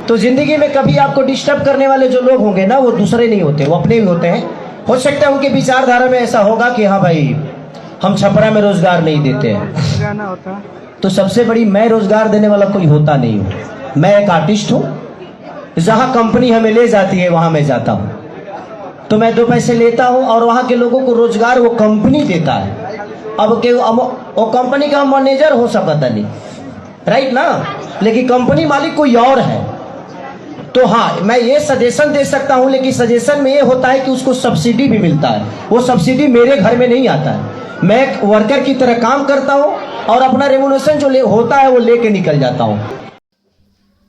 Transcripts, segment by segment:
तो जिंदगी में कभी आपको डिस्टर्ब करने वाले जो लोग होंगे ना, वो दूसरे नहीं होते, वो अपने ही होते हैं। हो सकता है उनके विचारधारा में ऐसा होगा कि हाँ भाई, हम छपरा में रोजगार नहीं देते हैं, तो सबसे बड़ी मैं रोजगार देने वाला कोई होता नहीं हूँ। मैं एक आर्टिस्ट हूँ, जहाँ कंपनी हमें ले जाती है वहां मैं जाता हूँ, तो मैं 2 पैसे लेता हूँ और वहां के लोगों को रोजगार वो कंपनी देता है। अब वो कंपनी का मैनेजर हो सकता नहीं, राइट ना, लेकिन कंपनी मालिक कोई और है। तो हाँ, मैं ये सजेशन दे सकता हूँ, लेकिन सजेशन में ये होता है कि उसको सब्सिडी भी मिलता है। वो सब्सिडी मेरे घर में नहीं आता है, मैं एक वर्कर की तरह काम करता हूँ और अपना रेम्युनरेशन जो होता है वो लेके निकल जाता हूँ।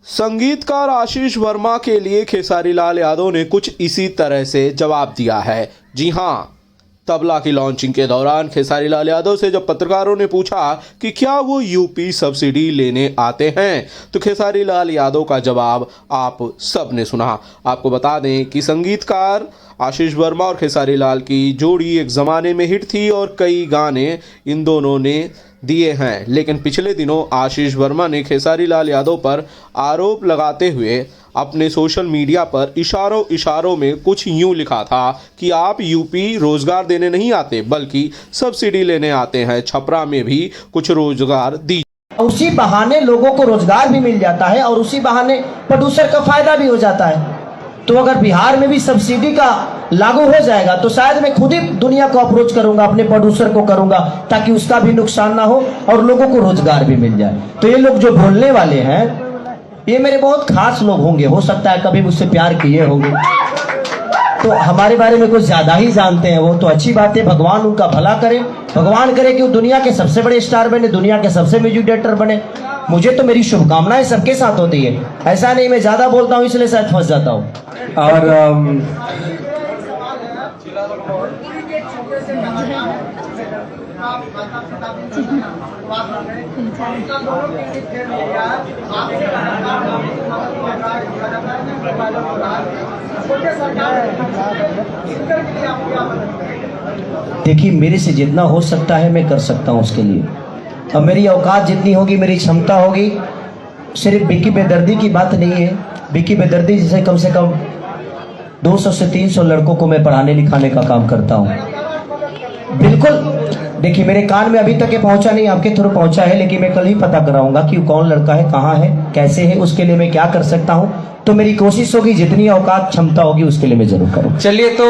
संगीतकार आशीष वर्मा के लिए खेसारी लाल यादव ने कुछ इसी तरह से जवाब दिया है। जी हाँ, तबला की लॉन्चिंग के दौरान खेसारी लाल यादव से जब पत्रकारों ने पूछा कि क्या वो यूपी सब्सिडी लेने आते हैं, तो खेसारी लाल यादव का जवाब आप सब ने सुना। आपको बता दें कि संगीतकार आशीष वर्मा और खेसारी लाल की जोड़ी एक ज़माने में हिट थी और कई गाने इन दोनों ने दिए हैं, लेकिन पिछले दिनों आशीष वर्मा ने खेसारी लाल यादव पर आरोप लगाते हुए अपने सोशल मीडिया पर इशारों में कुछ यूं लिखा था कि आप यूपी रोजगार देने नहीं आते बल्कि सब्सिडी लेने आते हैं, छपरा में भी कुछ रोजगार दीजिए। उसी बहाने लोगों को रोजगार भी मिल जाता है और उसी बहाने प्रोड्यूसर का फायदा भी हो जाता है। तो अगर बिहार में भी सब्सिडी का लागू हो जाएगा तो शायद मैं खुद ही दुनिया को अप्रोच करूंगा, अपने प्रोड्यूसर को करूंगा, ताकि उसका भी नुकसान ना हो और लोगों को रोजगार भी मिल जाए। तो ये लोग जो बोलने वाले हैं, ये मेरे बहुत खास लोग होंगे, हो सकता है कभी मुझसे प्यार किए होंगे, तो हमारे बारे में कुछ ज्यादा ही जानते हैं वो, तो अच्छी बात है, भगवान उनका भला करे। भगवान करे कि वो दुनिया के सबसे बड़े स्टार बने, दुनिया के सबसे म्यूजिक डायरेक्टर बने। मुझे तो मेरी शुभकामनाएं सबके साथ होती है, ऐसा नहीं मैं ज्यादा बोलता हूँ इसलिए शायद फंस जाता हूँ। और देखिए, मेरे से जितना हो सकता है मैं कर सकता हूँ उसके लिए, और मेरी औकात जितनी होगी, मेरी क्षमता होगी। सिर्फ विक्की बेदर्दी की बात नहीं है, विक्की बेदर्दी जैसे कम से कम 200 से 300 लड़कों को मैं पढ़ाने लिखाने का काम करता हूँ। बिल्कुल, देखिए मेरे कान में अभी तक ये पहुंचा नहीं, आपके थ्रू पहुंचा है, लेकिन मैं कल ही पता कराऊंगा कि कौन लड़का है, कहाँ है, कैसे है, उसके लिए मैं क्या कर सकता हूँ। तो मेरी कोशिश होगी जितनी औकात क्षमता होगी उसके लिए मैं जरूर करूँ। चलिए, तो